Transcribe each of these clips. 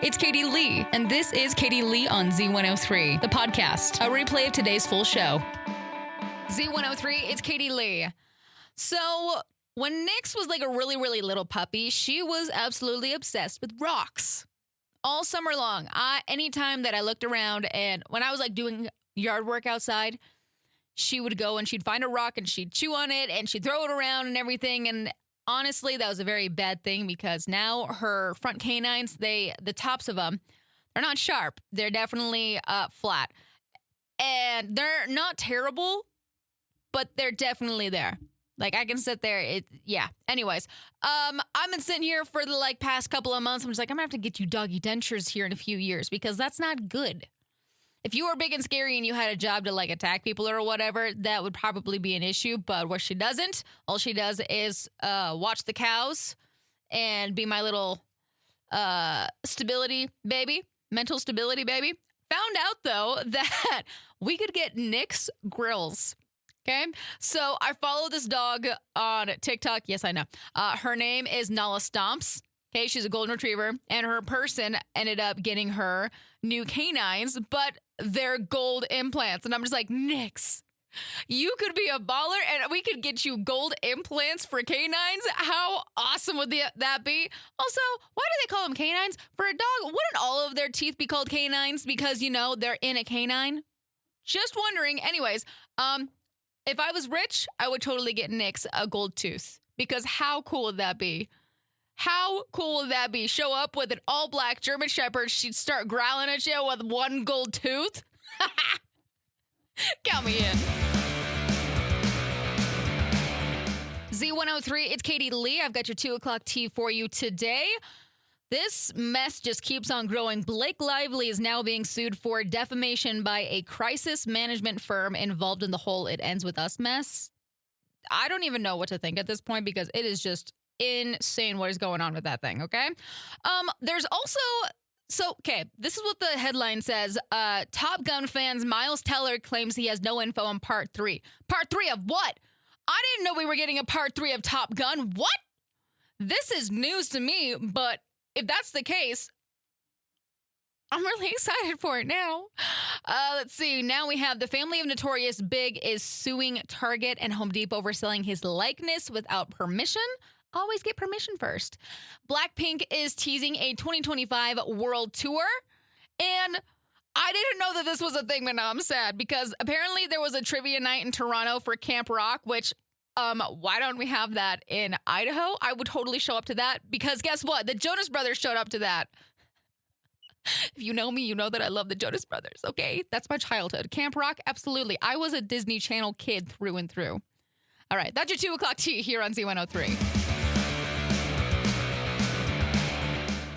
It's Katie Lee, and this is Katie Lee on Z103, the podcast, a replay of today's full show. Z103, it's Katie Lee. So, when Nyx was like a really, really little puppy, she was absolutely obsessed with rocks. All summer long, anytime that I looked around and when I was like doing yard work outside, she would go and she'd find a rock and she'd chew on it and she'd throw it around and everything. And honestly, that was a very bad thing because now her front canines, the tops of them, they're not sharp. They're definitely flat. And they're not terrible, but they're definitely there. Like, I can sit there. Anyways, I've been sitting here for the past couple of months. I'm just like, I'm going to have to get you doggy dentures here in a few years because that's not good. If you were big and scary and you had a job to attack people or whatever, that would probably be an issue. But what she doesn't, all she does is watch the cows and be my little stability baby, mental stability baby. Found out, though, that we could get Nyx grills. Okay, so I follow this dog on TikTok. Yes, I know. Her name is Nala Stomps. Okay, she's a golden retriever, and her person ended up getting her new canines, but they're gold implants. And I'm just like, Nyx, you could be a baller, and we could get you gold implants for canines. How awesome would that be? Also, why do they call them canines? For a dog, wouldn't all of their teeth be called canines because, they're in a canine? Just wondering. Anyways, if I was rich, I would totally get Nyx a gold tooth because how cool would that be? How cool would that be? Show up with an all-black German Shepherd. She'd start growling at you with one gold tooth. Count me in. Z103, it's Katie Lee. I've got your 2 o'clock tea for you today. This mess just keeps on growing. Blake Lively is now being sued for defamation by a crisis management firm involved in the whole "it ends with us" mess. I don't even know what to think at this point because it is just insane what is going on with that thing, okay? There's also... this is what the headline says. Top Gun fans Miles Teller claims he has no info on part 3. Part 3 of what? I didn't know we were getting a part 3 of Top Gun. What? This is news to me, but if that's the case, I'm really excited for it now. Let's see. Now we have the family of Notorious Big is suing Target and Home Depot for selling his likeness without permission. Always get permission first. Blackpink is teasing a 2025 world tour. And I didn't know that this was a thing, but now I'm sad because apparently there was a trivia night in Toronto for Camp Rock, which why don't we have that in Idaho? I would totally show up to that because guess what? The Jonas Brothers showed up to that. If you know me, you know that I love the Jonas Brothers, okay? That's my childhood. Camp Rock, absolutely. I was a Disney Channel kid through and through. All right, that's your 2 o'clock tea here on Z103.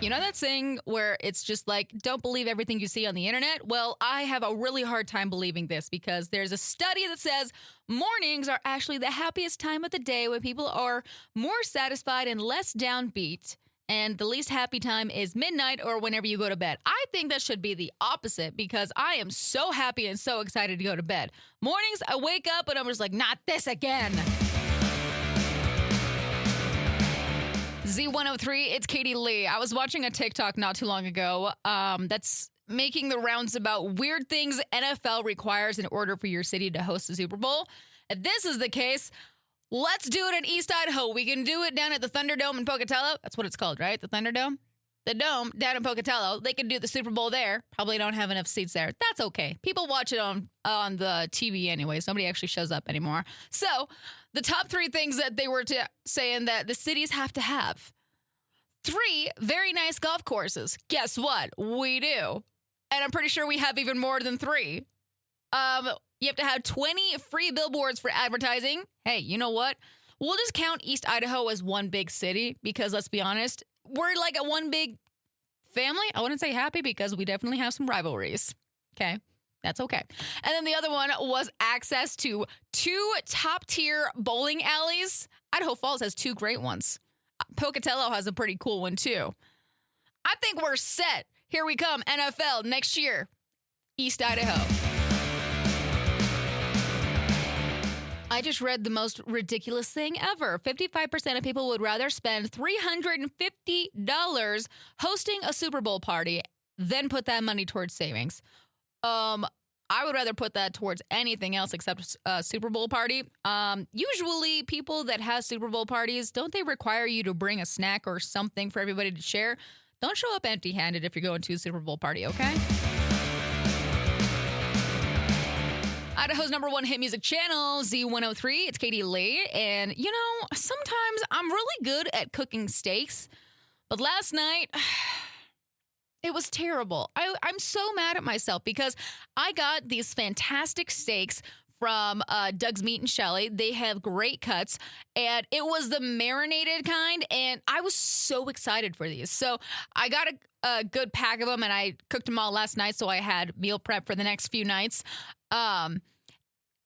You know that saying where it's just like, don't believe everything you see on the internet? Well, I have a really hard time believing this because there's a study that says mornings are actually the happiest time of the day when people are more satisfied and less downbeat. And the least happy time is midnight or whenever you go to bed. I think that should be the opposite because I am so happy and so excited to go to bed. Mornings, I wake up and I'm just like, not this again. Z103, it's Katie Lee. I was watching a TikTok not too long ago that's making the rounds about weird things NFL requires in order for your city to host the Super Bowl. If this is the case, let's do it in East Idaho. We can do it down at the Thunderdome in Pocatello. That's what it's called, right? The Thunderdome? The Dome down in Pocatello. They can do the Super Bowl there. Probably don't have enough seats there. That's okay. People watch it on the TV anyways. Nobody actually shows up anymore. So the top 3 things that they were saying that the cities have to have. 3 very nice golf courses. Guess what? We do. And I'm pretty sure we have even more than 3. You have to have 20 free billboards for advertising. Hey, you know what? We'll just count East Idaho as one big city because let's be honest, we're like a one big family. I wouldn't say happy because we definitely have some rivalries. Okay, that's okay. And then the other one was access to 2 top-tier bowling alleys. Idaho Falls has 2 great ones. Pocatello has a pretty cool one, too. I think we're set. Here we come, NFL next year. East Idaho. I just read the most ridiculous thing ever. 55% of people would rather spend $350 hosting a Super Bowl party than put that money towards savings. I would rather put that towards anything else except a Super Bowl party. Usually people that have Super Bowl parties, don't they require you to bring a snack or something for everybody to share? Don't show up empty-handed if you're going to a Super Bowl party, okay? Idaho's #1 hit music channel, Z103. It's Katie Lee. And, you know, sometimes I'm really good at cooking steaks. But last night, it was terrible. I'm so mad at myself because I got these fantastic steaks from Doug's Meat and Shelley. They have great cuts, and it was the marinated kind, and I was so excited for these. So I got a good pack of them, and I cooked them all last night, so I had meal prep for the next few nights.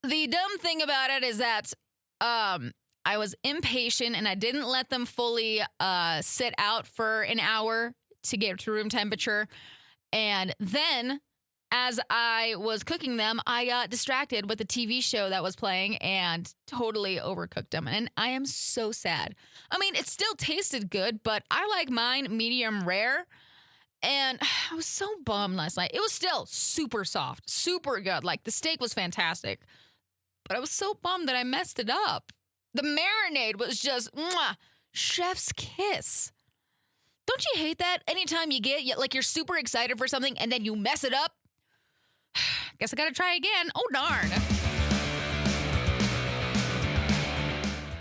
The dumb thing about it is that I was impatient, and I didn't let them fully sit out for an hour to get to room temperature. And then as I was cooking them, I got distracted with the TV show that was playing and totally overcooked them. And I am so sad. I mean, it still tasted good, but I like mine medium rare. And I was so bummed last night. It was still super soft, super good. Like, the steak was fantastic. But I was so bummed that I messed it up. The marinade was just, chef's kiss. Don't you hate that? Anytime you get, like, you're super excited for something and then you mess it up? Guess I gotta try again. Oh, darn.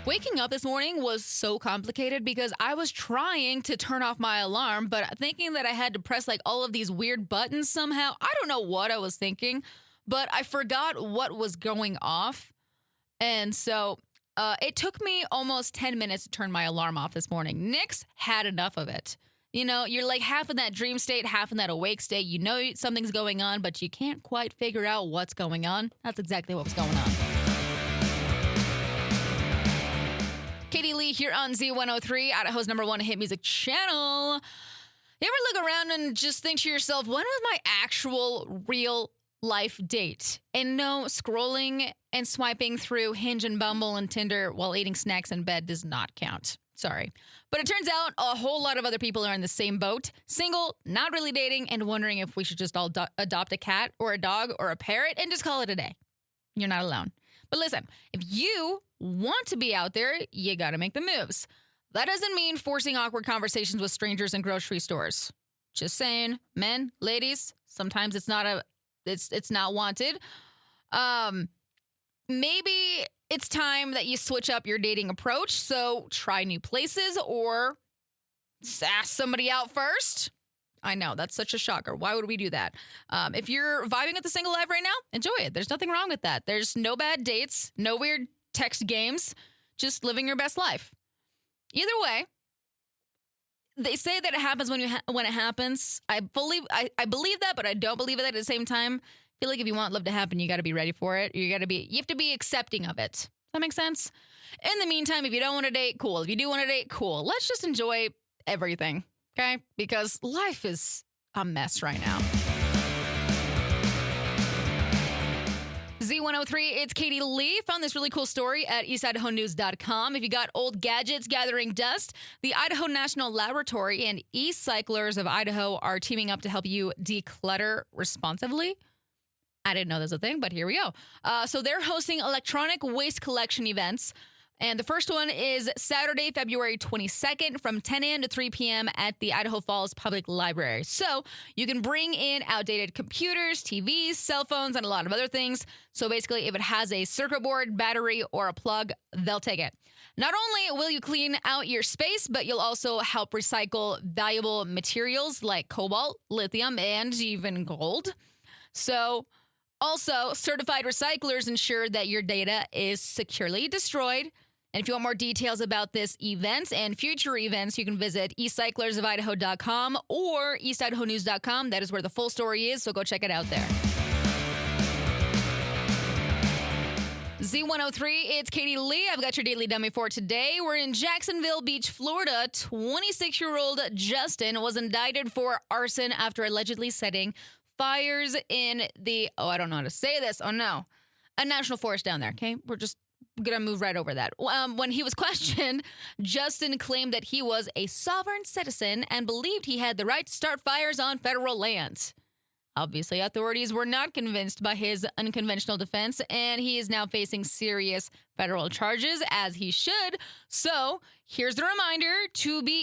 Waking up this morning was so complicated because I was trying to turn off my alarm, but thinking that I had to press, like, all of these weird buttons somehow. I don't know what I was thinking, but I forgot what was going off. And so it took me almost 10 minutes to turn my alarm off this morning. Nick's had enough of it. You know, you're like half in that dream state, half in that awake state. You know something's going on, but you can't quite figure out what's going on. That's exactly what was going on. Katie Lee here on Z103, Idaho's #1 hit music channel. You ever look around and just think to yourself, when was my actual real life date? And no, scrolling and swiping through Hinge and Bumble and Tinder while eating snacks in bed does not count. Sorry. But it turns out a whole lot of other people are in the same boat, single, not really dating, and wondering if we should just all adopt a cat or a dog or a parrot and just call it a day. You're not alone. But listen, if you want to be out there, you got to make the moves. That doesn't mean forcing awkward conversations with strangers in grocery stores. Just saying, men, ladies, sometimes it's not wanted. Maybe it's time that you switch up your dating approach. So try new places or ask somebody out first. I know, that's such a shocker. Why would we do that? If you're vibing with the single life right now, enjoy it. There's nothing wrong with that. There's no bad dates, no weird text games, just living your best life. Either way, they say that it happens when it happens. I believe that, but I don't believe it at the same time. I feel like if you want love to happen, you got to be ready for it. You have to be accepting of it. Does that make sense? In the meantime, if you don't want to date, cool. If you do want to date, cool. Let's just enjoy everything, okay? Because life is a mess right now. Z103, it's Katie Lee. Found this really cool story at eastidahonews.com. If you got old gadgets gathering dust, the Idaho National Laboratory and E-Cyclers of Idaho are teaming up to help you declutter responsibly. I didn't know that was a thing, but here we go. So they're hosting electronic waste collection events. And the first one is Saturday, February 22nd from 10 a.m. to 3 p.m. at the Idaho Falls Public Library. So you can bring in outdated computers, TVs, cell phones, and a lot of other things. So basically, if it has a circuit board, battery, or a plug, they'll take it. Not only will you clean out your space, but you'll also help recycle valuable materials like cobalt, lithium, and even gold. So also, certified recyclers ensure that your data is securely destroyed. And if you want more details about this event and future events, you can visit ecyclersofidaho.com or eastidahonews.com. That is where the full story is, so go check it out there. Z103, it's Katie Lee. I've got your Daily Dummy for today. We're in Jacksonville Beach, Florida. 26-year-old Justin was indicted for arson after allegedly setting fires in the, I don't know how to say this. Oh, no. A national forest down there, okay? We're just going to move right over that. When he was questioned, Justin claimed that he was a sovereign citizen and believed he had the right to start fires on federal land. Obviously, authorities were not convinced by his unconventional defense, and he is now facing serious federal charges, as he should. So, here's the reminder,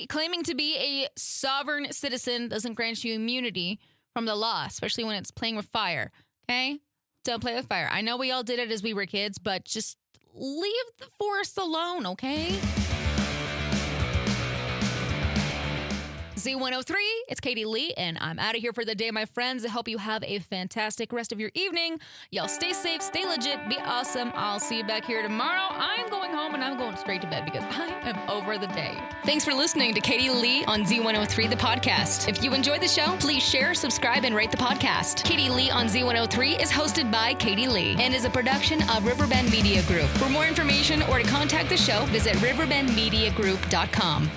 claiming to be a sovereign citizen doesn't grant you immunity from the law, especially when it's playing with fire, okay? Don't play with fire. I know we all did it as we were kids, but just leave the forest alone, okay? Z103, it's Katie Lee, and I'm out of here for the day, my friends. I hope you have a fantastic rest of your evening. Y'all stay safe, stay legit, be awesome. I'll see you back here tomorrow. I'm going home, and I'm going straight to bed because I am over the day. Thanks for listening to Katie Lee on Z103, the podcast. If you enjoyed the show, please share, subscribe, and rate the podcast. Katie Lee on Z103 is hosted by Katie Lee and is a production of Riverbend Media Group. For more information or to contact the show, visit riverbendmediagroup.com.